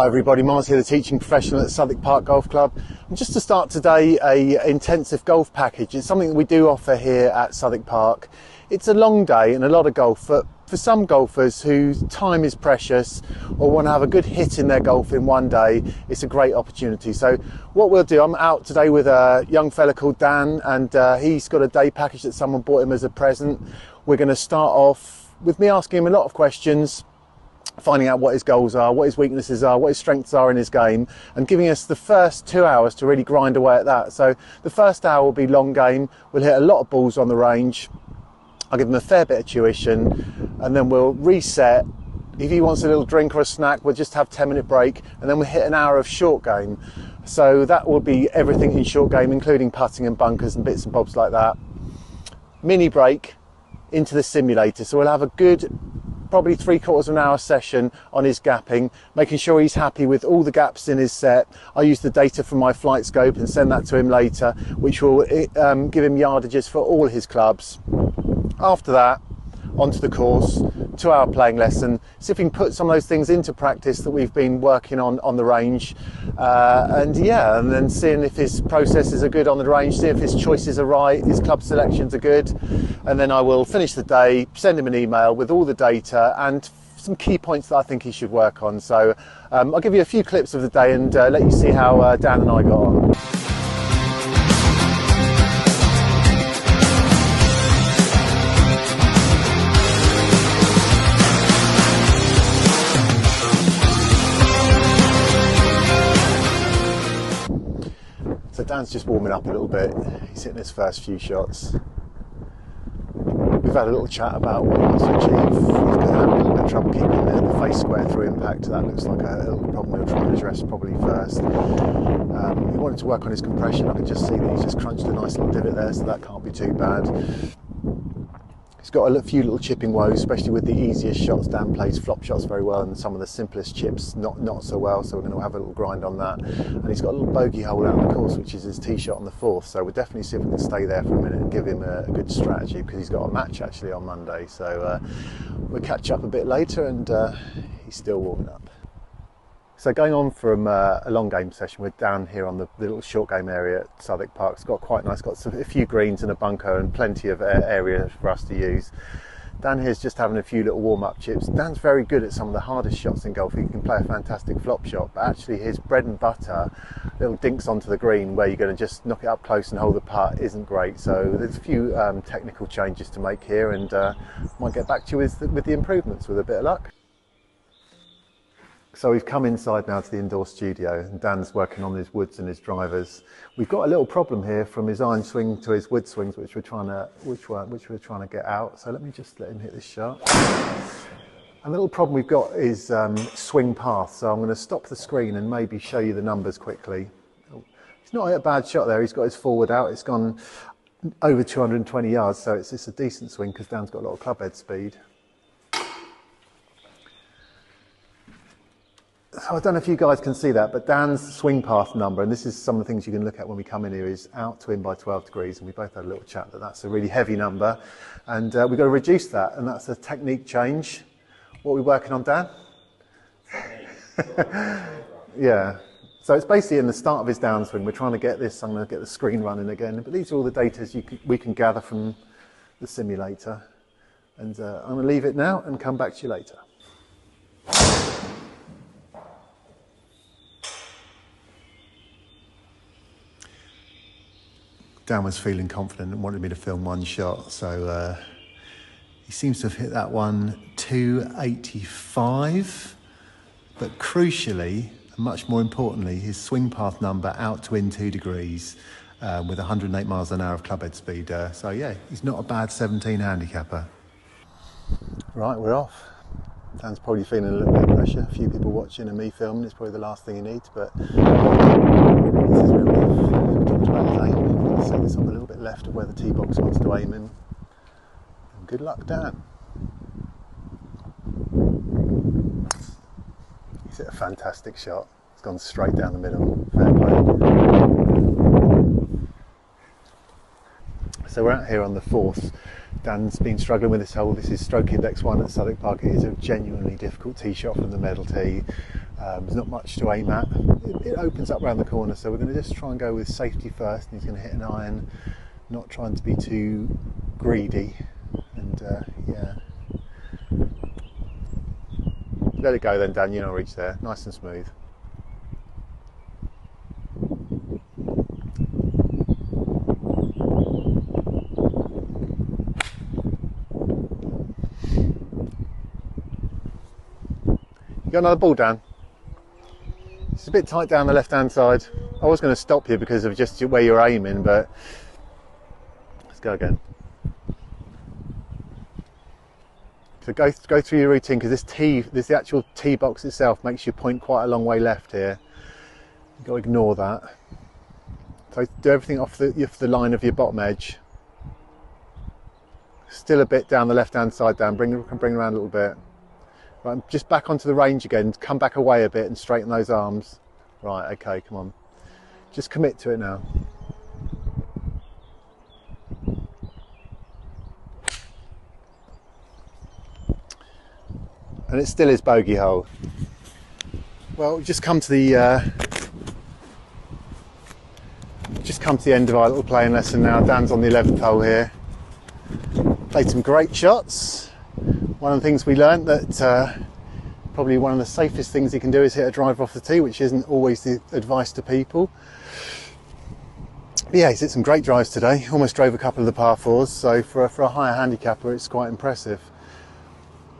Hi everybody, Mars here, the teaching professional at Southwick Park Golf Club. And just to start today, a intensive golf package. It's something that we do offer here at Southwick Park. It's a long day and a lot of golf, but for some golfers whose time is precious or want to have a good hit in their golf in one day, it's a great opportunity. So what we'll do, I'm out today with a young fella called Dan, and he's got a day package that someone bought him as a present. We're going to start off with me asking him a lot of questions, finding out what his goals are, what his weaknesses are, what his strengths are in his game, and giving us the first 2 hours to really grind away at that. So the first hour will be long game. We'll hit a lot of balls on the range. I'll give him a fair bit of tuition, and then we'll reset. If he wants a little drink or a snack, we'll just have a 10-minute break, and then we'll hit an hour of short game. So that will be everything in short game, including putting and bunkers and bits and bobs like that. Mini break into the simulator. So we'll have a good, probably 3/4 of an hour session on his gapping, making sure he's happy with all the gaps in his set. I use the data from my flight scope and send that to him later, which will give him yardages for all his clubs. After that, onto the course, 2-hour playing lesson, see if we can put some of those things into practice that we've been working on the range, and then seeing if his processes are good on the range, see if his choices are right, his club selections are good, and then I will finish the day, send him an email with all the data and some key points that I think he should work on. So I'll give you a few clips of the day and let you see how Dan and I got on. So Dan's just warming up a little bit. He's hitting his first few shots. We've had a little chat about what he wants to achieve. He's going to have a little bit of trouble keeping the face square through impact. That looks like a little problem we'll try and address probably first. He wanted to work on his compression. I can just see that he's just crunched a nice little divot there, so that can't be too bad. He's got a few little chipping woes, especially with the easiest shots. Dan plays flop shots very well, and some of the simplest chips not so well, so we're going to have a little grind on that. And he's got a little bogey hole out on the course, which is his tee shot on the 4th, so we'll definitely see if we can stay there for a minute and give him a good strategy, because he's got a match actually on Monday. So we'll catch up a bit later, and he's still warming up. So going on from a long game session, we're down here on the little short game area at Southwick Park. It's got quite nice, got a few greens and a bunker and plenty of area for us to use. Dan here's just having a few little warm-up chips. Dan's very good at some of the hardest shots in golf. He can play a fantastic flop shot, but actually his bread and butter, little dinks onto the green where you're going to just knock it up close and hold the putt, isn't great. So there's a few technical changes to make here, and might get back to you with the improvements with a bit of luck. So we've come inside now to the indoor studio, and Dan's working on his woods and his drivers. We've got a little problem here from his iron swing to his wood swings, which we're trying to get out. So let me just let him hit this shot. A little problem we've got is swing path. So I'm going to stop the screen and maybe show you the numbers quickly. It's not a bad shot there. He's got his forward out. It's gone over 220 yards, so it's a decent swing because Dan's got a lot of club head speed. So I don't know if you guys can see that, but Dan's swing path number, and this is some of the things you can look at when we come in here, is out to in by 12 degrees, and we both had a little chat that that's a really heavy number, and we've got to reduce that, and that's a technique change. What are we working on, Dan? Yeah, so it's basically in the start of his downswing. We're trying to get this, I'm going to get the screen running again, but these are all the data we can gather from the simulator, and I'm going to leave it now and come back to you later. Dan was feeling confident and wanted me to film one shot, so he seems to have hit that one 285, but crucially, and much more importantly, his swing path number out to in 2 degrees with 108 miles an hour of club head speed. So yeah, he's not a bad 17 handicapper. Right, we're off. Dan's probably feeling a little bit of pressure. A few people watching and me filming, it's probably the last thing he needs, but this is real life. We talked about his aim. Set this up a little bit left of where the tee box wants to aim in. And good luck, Dan. He's hit a fantastic shot. It's gone straight down the middle. Fair play. So we're out here on the 4th. Dan's been struggling with this hole. This is stroke index 1 at Southwick Park. It is a genuinely difficult tee shot from the medal tee. There's not much to aim at. It opens up around the corner, so we're going to just try and go with safety first, and he's going to hit an iron, not trying to be too greedy. And yeah, let it go then, Dan. You'll reach there, nice and smooth. You got another ball, Dan? It's a bit tight down the left hand side. I was going to stop you because of just where you're aiming, but let's go again. So go through your routine, because the actual tee box itself makes you point quite a long way left here. You've got to ignore that. So do everything off the line of your bottom edge. Still a bit down the left hand side, Dan. Bring around a little bit. Right, just back onto the range again, come back away a bit and straighten those arms. Right, okay, come on. Just commit to it now. And it still is bogey hole. Well, we've just come to the end of our little playing lesson now. Dan's on the 11th hole here. Played some great shots. One of the things we learned that probably one of the safest things you can do is hit a driver off the tee, which isn't always the advice to people. But yeah, he's hit some great drives today. Almost drove a couple of the par 4s, so for a higher handicapper it's quite impressive.